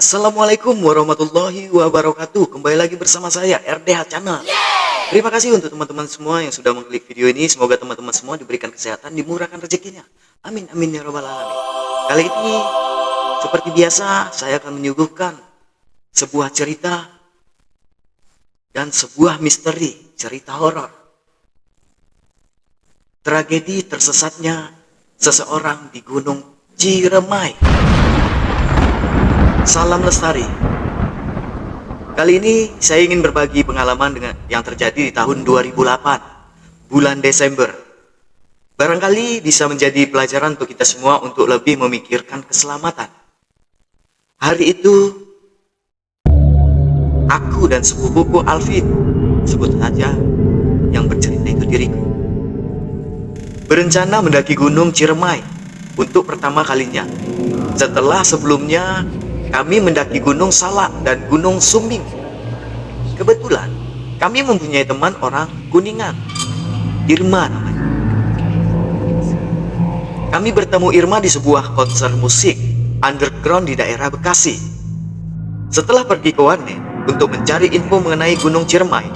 Assalamualaikum warahmatullahi wabarakatuh. Kembali lagi bersama saya RDH Channel. Terima kasih untuk teman-teman semua yang sudah mengklik video ini. Semoga teman-teman semua diberikan kesehatan, dimurahkan rezekinya. Amin amin ya robbal alamin. Kali ini seperti biasa saya akan menyuguhkan sebuah cerita dan sebuah misteri, cerita horor. Tragedi tersesatnya seseorang di Gunung Ciremai. Salam lestari. Kali ini saya ingin berbagi pengalaman dengan yang terjadi di tahun 2008, bulan Desember. Barangkali bisa menjadi pelajaran untuk kita semua untuk lebih memikirkan keselamatan. Hari itu, aku dan sepupuku Alvin, sebut saja yang bercerita itu diriku, berencana mendaki Gunung Ciremai untuk pertama kalinya. Setelah sebelumnya kami mendaki Gunung Salak dan Gunung Sumbing. Kebetulan kami mempunyai teman orang Kuningan, Irma namanya. Kami bertemu Irma di sebuah konser musik underground di daerah Bekasi. Setelah pergi ke warnet untuk mencari info mengenai Gunung Ciremai,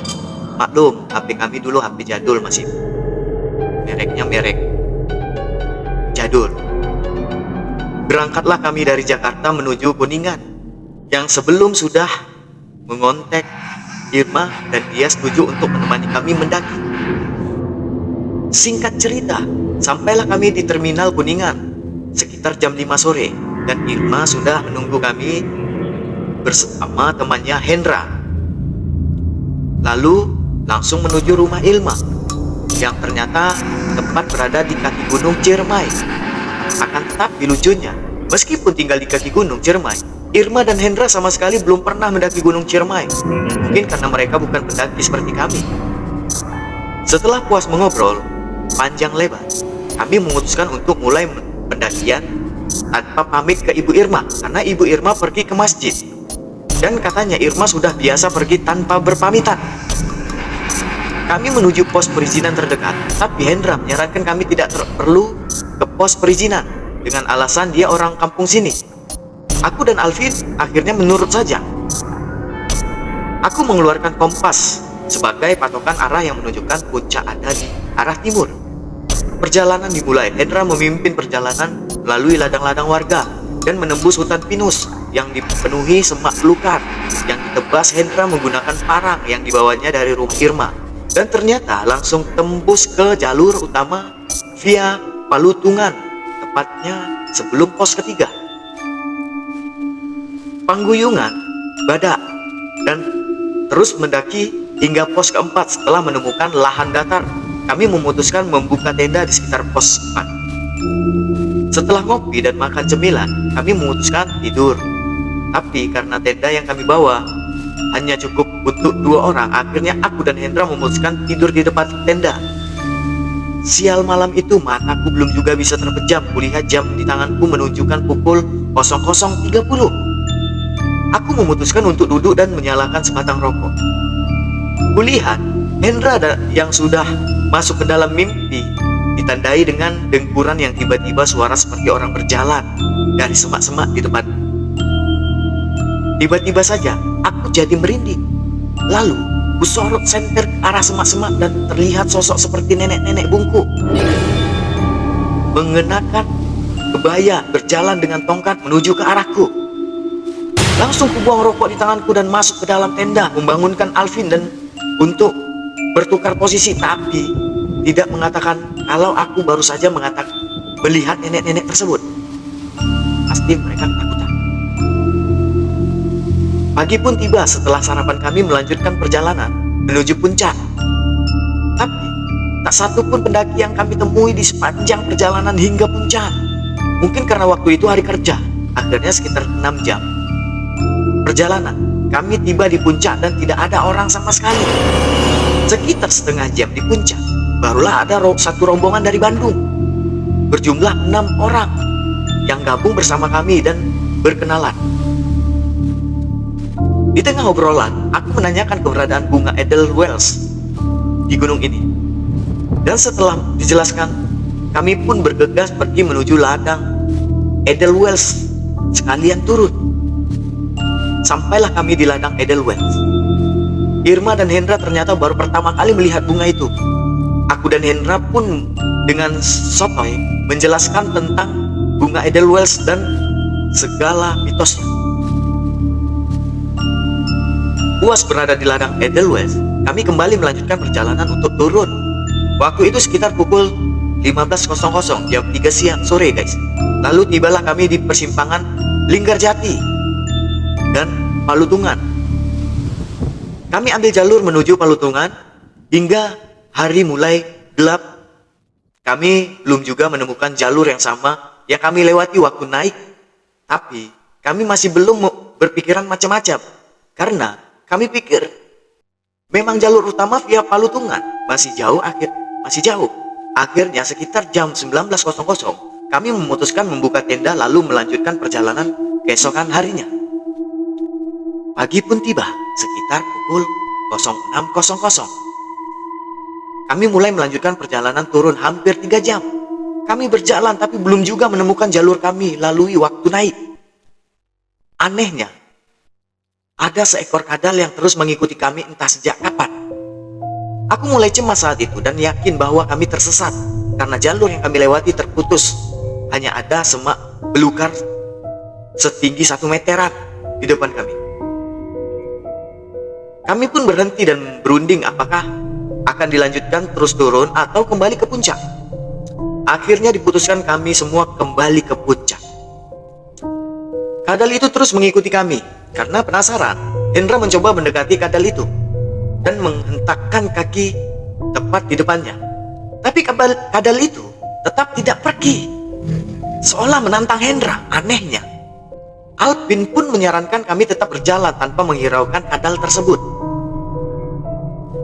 maklum HP kami dulu HP jadul, masih mereknya merek jadul. Berangkatlah kami dari Jakarta menuju Kuningan, yang sebelum sudah mengontak Irma dan dia setuju untuk menemani kami mendaki. Singkat cerita, sampailah kami di terminal Kuningan sekitar jam 5 sore dan Irma sudah menunggu kami bersama temannya Hendra. Lalu langsung menuju rumah Irma yang ternyata tepat berada di kaki Gunung Ciremai. Akan tetapi lucunya, meskipun tinggal di kaki Gunung Ciremai, Irma dan Hendra sama sekali belum pernah mendaki Gunung Ciremai. Mungkin karena mereka bukan pendaki seperti kami. Setelah puas mengobrol panjang lebar, kami memutuskan untuk mulai pendakian tanpa pamit ke Ibu Irma, karena Ibu Irma pergi ke masjid. Dan katanya Irma sudah biasa pergi tanpa berpamitan. Kami menuju pos perizinan terdekat, tapi Hendra menyarankan kami tidak perlu ke pos perizinan dengan alasan dia orang kampung sini. Aku dan Alvin akhirnya menurut saja. Aku mengeluarkan kompas sebagai patokan arah yang menunjukkan puncak ada di arah timur. Perjalanan dimulai. Hendra memimpin perjalanan melalui ladang-ladang warga dan menembus hutan pinus yang dipenuhi semak belukar yang ditebas Hendra menggunakan parang yang dibawanya dari rumah Irma. Dan ternyata langsung tembus ke jalur utama via Palutungan, tepatnya sebelum pos ketiga. Pangguyungan, Badak, dan terus mendaki hingga pos keempat. Setelah menemukan lahan datar, kami memutuskan membuka tenda di sekitar pos 4. Setelah ngopi dan makan cemilan, kami memutuskan tidur. Tapi karena tenda yang kami bawa hanya cukup untuk 2 orang, akhirnya aku dan Hendra memutuskan tidur di depan tenda. Sial, malam itu mataku belum juga bisa terpejam. Kulihat jam di tanganku menunjukkan pukul 00.30. Aku memutuskan untuk duduk dan menyalakan sebatang rokok. Kulihat Hendra yang sudah masuk ke dalam mimpi ditandai dengan dengkuran yang tiba-tiba suara seperti orang berjalan dari semak-semak di depan. Tiba-tiba saja aku jadi merinding. Lalu kusorot senter ke arah semak-semak dan terlihat sosok seperti nenek-nenek bungkuk mengenakan kebaya berjalan dengan tongkat menuju ke arahku. Langsung kubuang rokok di tanganku dan masuk ke dalam tenda, membangunkan Alvin dan untuk bertukar posisi, tapi tidak mengatakan kalau aku baru saja mengatakan melihat nenek-nenek tersebut. Pasti mereka ketakutan. Pagi pun tiba setelah sarapan kami melanjutkan perjalanan menuju puncak. Tapi tak satu pun pendaki yang kami temui di sepanjang perjalanan hingga puncak. Mungkin karena waktu itu hari kerja, akhirnya sekitar 6 jam perjalanan kami tiba di puncak dan tidak ada orang sama sekali. Sekitar setengah jam di puncak, barulah ada satu rombongan dari Bandung berjumlah 6 orang yang gabung bersama kami dan berkenalan. Di tengah obrolan, aku menanyakan keberadaan bunga Edelweiss di gunung ini. Dan setelah dijelaskan, kami pun bergegas pergi menuju ladang Edelweiss sekalian turun. sampailah kami di ladang Edelweiss. Irma dan Hendra ternyata baru pertama kali melihat bunga itu. Aku dan Hendra pun dengan sotoy menjelaskan tentang bunga Edelweiss dan segala mitosnya. Puas berada di ladang Edelweiss, kami kembali melanjutkan perjalanan untuk turun. Waktu itu sekitar pukul 15.00 jam 3 siang sore guys. Lalu tibalah kami di persimpangan Linggarjati dan Palutungan. Kami ambil jalur menuju Palutungan hingga hari mulai gelap. Kami belum juga menemukan jalur yang sama yang kami lewati waktu naik. Tapi kami masih belum berpikiran macam-macam karena kami pikir memang jalur utama via Palutungan masih jauh. Akhirnya sekitar jam 19.00 kami memutuskan membuka tenda lalu melanjutkan perjalanan keesokan harinya. Pagi pun tiba sekitar pukul 06.00. Kami mulai melanjutkan perjalanan turun hampir 3 jam. Kami berjalan tapi belum juga menemukan jalur kami lalui waktu naik. Anehnya, ada seekor kadal yang terus mengikuti kami entah sejak kapan. Aku mulai cemas saat itu dan yakin bahwa kami tersesat karena jalur yang kami lewati terputus. Hanya ada semak belukar setinggi 1 meteran di depan kami. Kami pun berhenti dan berunding apakah akan dilanjutkan terus turun atau kembali ke puncak. Akhirnya diputuskan kami semua kembali ke puncak. Kadal itu terus mengikuti kami. Karena penasaran, Hendra mencoba mendekati kadal itu dan menghentakkan kaki tepat di depannya. Tapi kadal itu tetap tidak pergi, seolah menantang Hendra. Anehnya, Alvin pun menyarankan kami tetap berjalan tanpa menghiraukan kadal tersebut.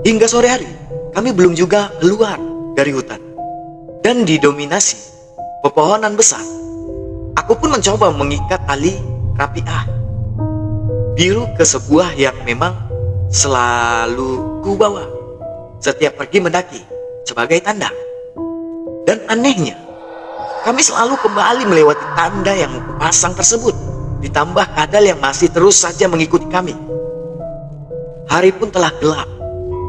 Hingga sore hari, kami belum juga keluar dari hutan dan didominasi pepohonan besar. Aku pun mencoba mengikat tali rapiah biru ke sebuah yang memang selalu ku bawa setiap pergi mendaki sebagai tanda. Dan anehnya, kami selalu kembali melewati tanda yang kupasang tersebut, ditambah kadal yang masih terus saja mengikuti kami. Hari pun telah gelap.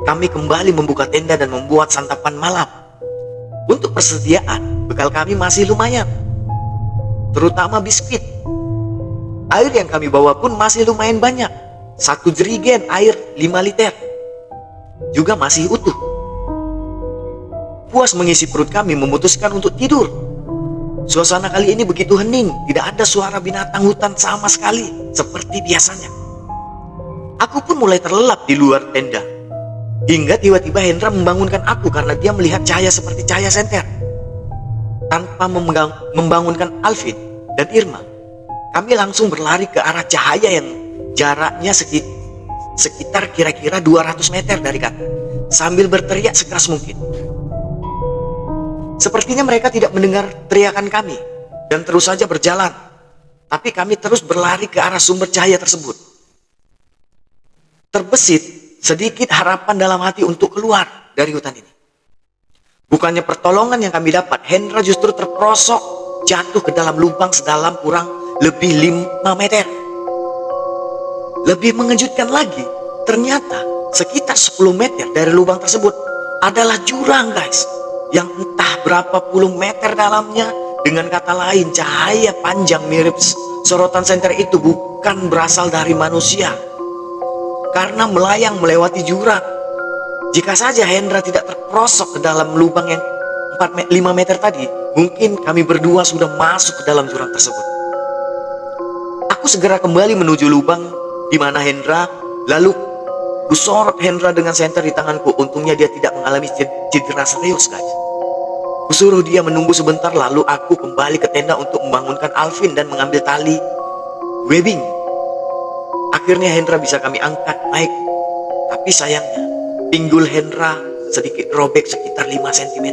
Kami kembali membuka tenda dan membuat santapan malam. Untuk persediaan, bekal kami masih lumayan, terutama biskuit. Air yang kami bawa pun masih lumayan banyak. 1 jerigen air 5 liter juga masih utuh. Puas mengisi perut kami, memutuskan untuk tidur. Suasana kali ini begitu hening, tidak ada suara binatang hutan sama sekali seperti biasanya. Aku pun mulai terlelap di luar tenda. Hingga tiba-tiba Hendra membangunkan aku karena dia melihat cahaya seperti cahaya senter. Tanpa membangunkan Alvin dan Irma, kami langsung berlari ke arah cahaya yang jaraknya sekitar kira-kira 200 meter dari kami, sambil berteriak sekeras mungkin. Sepertinya mereka tidak mendengar teriakan kami dan terus saja berjalan. Tapi kami terus berlari ke arah sumber cahaya tersebut. Terbesit sedikit harapan dalam hati untuk keluar dari hutan ini. Bukannya pertolongan yang kami dapat, Hendra justru terperosok jatuh ke dalam lubang sedalam kurang lebih 5 meter. Lebih mengejutkan lagi, ternyata sekitar 10 meter dari lubang tersebut adalah jurang guys, yang entah berapa puluh meter dalamnya. Dengan kata lain, cahaya panjang mirip sorotan senter itu bukan berasal dari manusia, karena melayang melewati jurang. Jika saja Hendra tidak terperosok ke dalam lubang yang 5 meter tadi, mungkin kami berdua sudah masuk ke dalam jurang tersebut. Aku segera kembali menuju lubang di mana Hendra, lalu kusorot Hendra dengan senter di tanganku. Untungnya dia tidak mengalami cedera serius guys. Kusuruh dia menunggu sebentar, lalu aku kembali ke tenda untuk membangunkan Alvin dan mengambil tali webbing. Akhirnya Hendra bisa kami angkat naik. Tapi sayangnya, pinggul Hendra sedikit robek sekitar 5 cm.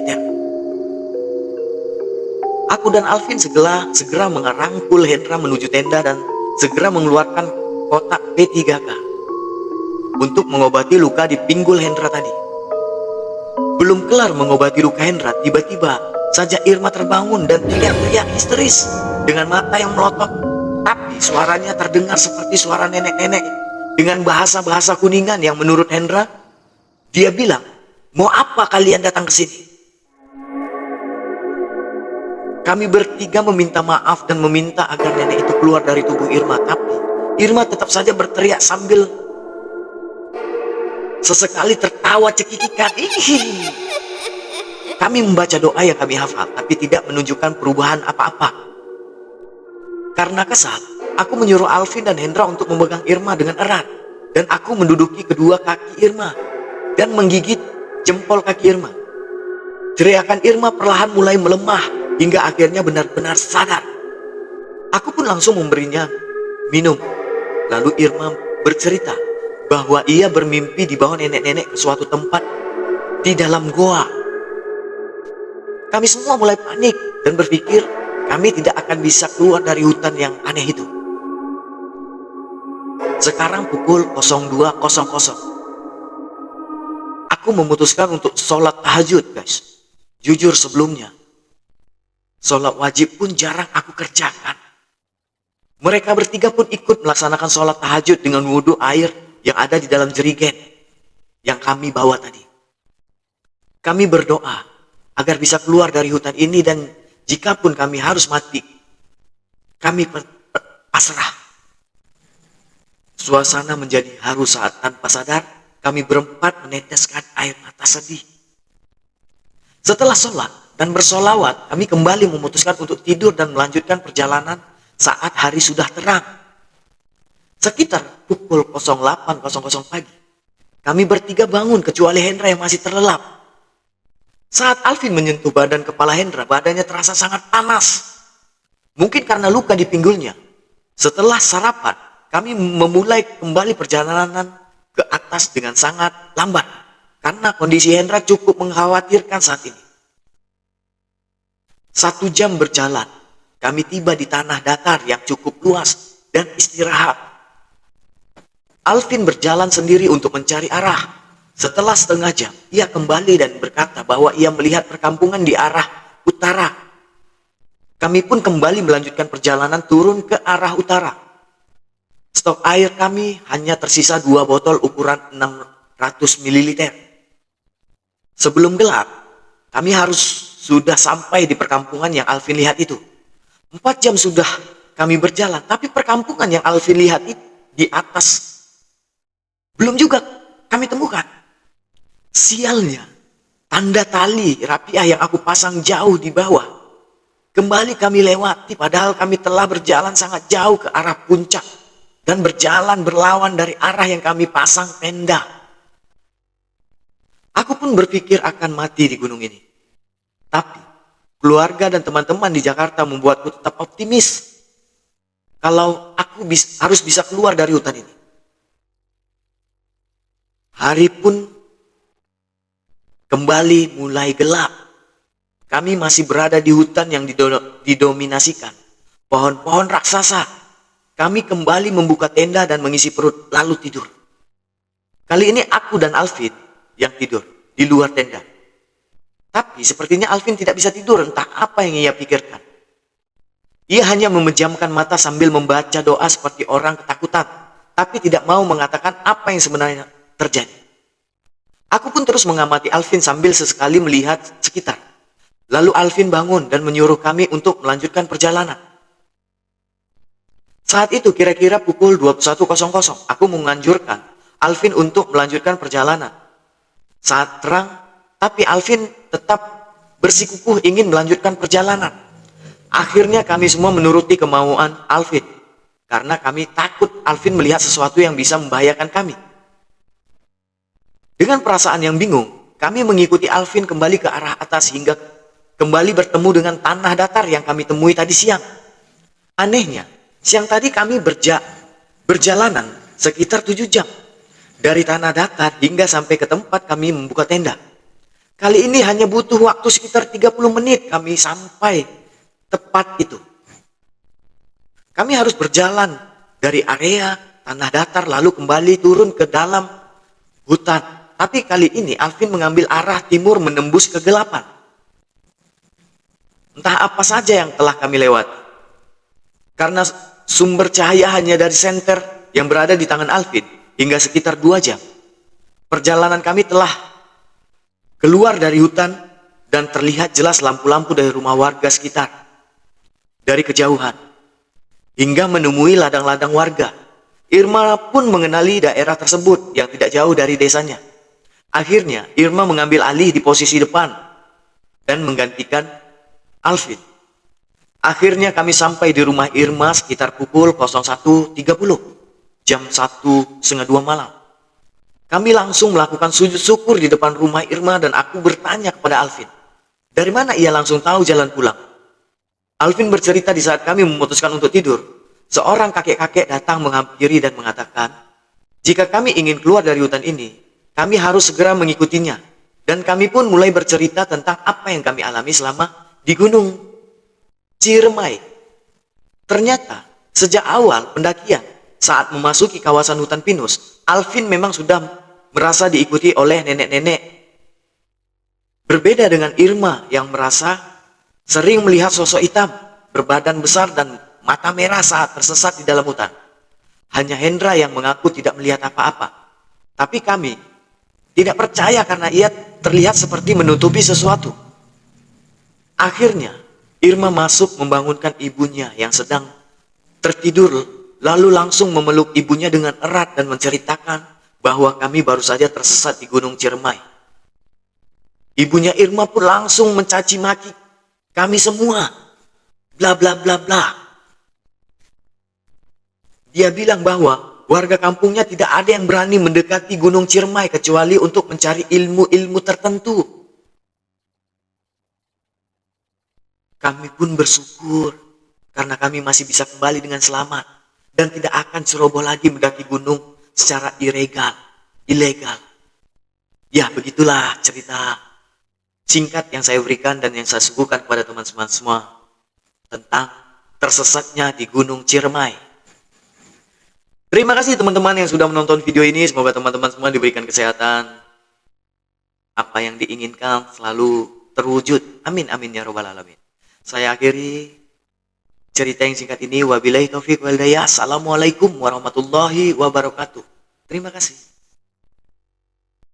Aku dan Alvin segera mengerangkul Hendra menuju tenda dan segera mengeluarkan kotak P3K untuk mengobati luka di pinggul Hendra tadi. Belum kelar mengobati luka Hendra, tiba-tiba saja Irma terbangun dan teriak-teriak histeris dengan mata yang melotot. Tapi Tapi suaranya terdengar seperti suara nenek-nenek dengan bahasa-bahasa Kuningan yang menurut Hendra, dia bilang, "Mau apa kalian datang ke sini?" Kami bertiga meminta maaf dan meminta agar nenek itu keluar dari tubuh Irma. Tapi Irma tetap saja berteriak sambil sesekali tertawa cekikikan. Kami membaca doa yang kami hafal, tapi tidak menunjukkan perubahan apa-apa. Karena kesal, aku menyuruh Alvin dan Hendra untuk memegang Irma dengan erat. Dan aku menduduki kedua kaki Irma dan menggigit jempol kaki Irma. Teriakan Irma perlahan mulai melemah hingga akhirnya benar-benar sadar. Aku pun langsung memberinya minum. Lalu Irma bercerita bahwa ia bermimpi dibawa nenek-nenek ke suatu tempat di dalam goa. Kami semua mulai panik dan berpikir kami tidak akan bisa keluar dari hutan yang aneh itu. Sekarang pukul 02.00. Aku memutuskan untuk sholat tahajud, guys. Jujur sebelumnya, sholat wajib pun jarang aku kerjakan. Mereka bertiga pun ikut melaksanakan sholat tahajud dengan wudhu air yang ada di dalam jerigen yang kami bawa tadi. Kami berdoa agar bisa keluar dari hutan ini, dan jikapun kami harus mati, kami pasrah. Suasana menjadi haru saat tanpa sadar kami berempat meneteskan air mata sedih. Setelah sholat dan bersolawat, kami kembali memutuskan untuk tidur dan melanjutkan perjalanan saat hari sudah terang. Sekitar pukul 08.00 pagi, kami bertiga bangun kecuali Hendra yang masih terlelap. Saat Alvin menyentuh badan kepala Hendra, badannya terasa sangat panas. Mungkin karena luka di pinggulnya. Setelah sarapan, kami memulai kembali perjalanan ke atas dengan sangat lambat. Karena kondisi Hendra cukup mengkhawatirkan saat ini. 1 jam berjalan, kami tiba di tanah datar yang cukup luas dan istirahat. Alvin berjalan sendiri untuk mencari arah. Setelah setengah jam, ia kembali dan berkata bahwa ia melihat perkampungan di arah utara. Kami pun kembali melanjutkan perjalanan turun ke arah utara. Stok air kami hanya tersisa 2 botol ukuran 600 ml. Sebelum gelap, kami harus sudah sampai di perkampungan yang Alvin lihat itu. 4 jam sudah kami berjalan, tapi perkampungan yang Alvin lihat itu di atas belum juga kami temukan. Sialnya, tanda tali rapiah yang aku pasang jauh di bawah kembali kami lewati, padahal kami telah berjalan sangat jauh ke arah puncak dan berjalan berlawan dari arah yang kami pasang tenda. Aku pun berpikir akan mati di gunung ini. Tapi keluarga dan teman-teman di Jakarta membuatku tetap optimis kalau aku harus bisa keluar dari hutan ini. Hari pun kembali mulai gelap. Kami masih berada di hutan yang didominasikan pohon-pohon raksasa. Kami kembali membuka tenda dan mengisi perut lalu tidur. Kali ini aku dan Alvin yang tidur di luar tenda. Tapi sepertinya Alvin tidak bisa tidur, entah apa yang ia pikirkan. Ia hanya memejamkan mata sambil membaca doa seperti orang ketakutan, tapi tidak mau mengatakan apa yang sebenarnya terjadi. Aku pun terus mengamati Alvin sambil sesekali melihat sekitar. Lalu Alvin bangun dan menyuruh kami untuk melanjutkan perjalanan. Saat itu kira-kira pukul 21.00, aku menganjurkan Alvin untuk melanjutkan perjalanan. Saat terang, tapi Alvin tetap bersikukuh ingin melanjutkan perjalanan. Akhirnya kami semua menuruti kemauan Alvin, karena kami takut Alvin melihat sesuatu yang bisa membahayakan kami. Dengan perasaan yang bingung, kami mengikuti Alvin kembali ke arah atas hingga kembali bertemu dengan tanah datar yang kami temui tadi siang. Anehnya, siang tadi kami berjalanan sekitar 7 jam. Dari tanah datar hingga sampai ke tempat kami membuka tenda. Kali ini hanya butuh waktu sekitar 30 menit kami sampai tepat itu. Kami harus berjalan dari area tanah datar lalu kembali turun ke dalam hutan. Tapi kali ini Alvin mengambil arah timur menembus kegelapan. Entah apa saja yang telah kami lewati. Karena sumber cahaya hanya dari senter yang berada di tangan Alvin hingga sekitar 2 jam. Perjalanan kami telah keluar dari hutan dan terlihat jelas lampu-lampu dari rumah warga sekitar dari kejauhan hingga menemui ladang-ladang warga. Irma pun mengenali daerah tersebut yang tidak jauh dari desanya. Akhirnya Irma mengambil alih di posisi depan dan menggantikan Alvin. Akhirnya kami sampai di rumah Irma sekitar pukul 01.30, jam 1:30 malam. Kami langsung melakukan sujud syukur di depan rumah Irma dan aku bertanya kepada Alvin, dari mana ia langsung tahu jalan pulang. Alvin bercerita di saat kami memutuskan untuk tidur, seorang kakek-kakek datang menghampiri dan mengatakan, jika kami ingin keluar dari hutan ini, kami harus segera mengikutinya. Dan kami pun mulai bercerita tentang apa yang kami alami selama di Gunung Ciremai. Ternyata, sejak awal pendakian, saat memasuki kawasan hutan pinus, Alvin memang sudah merasa diikuti oleh nenek-nenek. Berbeda dengan Irma yang merasa sering melihat sosok hitam, berbadan besar dan mata merah saat tersesat di dalam hutan. Hanya Hendra yang mengaku tidak melihat apa-apa. Tapi kami tidak percaya karena ia terlihat seperti menutupi sesuatu. Akhirnya, Irma masuk membangunkan ibunya yang sedang tertidur, lalu langsung memeluk ibunya dengan erat dan menceritakan bahwa kami baru saja tersesat di Gunung Ciremai. Ibunya Irma pun langsung mencaci maki kami semua. Bla bla bla bla. Dia bilang bahwa warga kampungnya tidak ada yang berani mendekati Gunung Ciremai kecuali untuk mencari ilmu-ilmu tertentu. Kami pun bersyukur karena kami masih bisa kembali dengan selamat dan tidak akan ceroboh lagi mendaki gunung secara ilegal. Ya, begitulah cerita singkat yang saya berikan dan yang saya suguhkan kepada teman-teman semua tentang tersesatnya di Gunung Ciremai. Terima kasih teman-teman yang sudah menonton video ini. Semoga teman-teman semua diberikan kesehatan. Apa yang diinginkan selalu terwujud. Amin amin ya robbal alamin. Saya akhiri cerita yang singkat ini. Wabillahi taufiq wal hidayah. Assalamualaikum warahmatullahi wabarakatuh. Terima kasih.